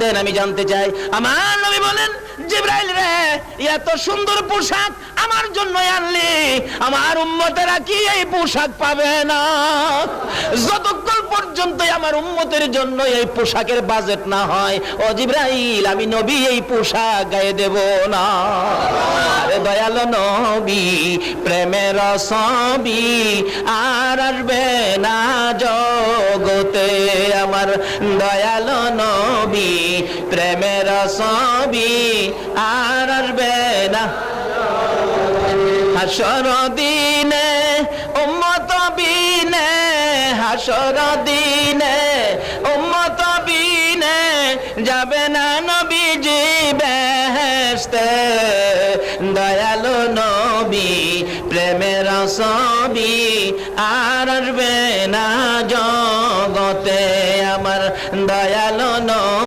আমি জানতে চাই। আমার নবী বলেন, জিবরাইল রে, এত সুন্দর পোশাক আমার জন্য আনলি, আমার উম্মতেরা কি এই পোশাক পাবে না? যতক্ষণ পর্যন্ত আমার উম্মতের জন্য এই পোশাকের বাজেট না হয়, ও জিবরাইল, আমি নবী এই পোশাক গায়ে দেব না। আরে দয়ালো নবী, প্রেমের ছবি আর আসবে না জগতে। আমার দয়ালো নবী, প্রেমের ছবি আর আসবে না। হাসর দিনে উম্মত বিনে, হাসর দিনে উম্মত বিনে যাবে না নবীজি বেহেশতে। দয়ালু নবী, প্রেমের ছবি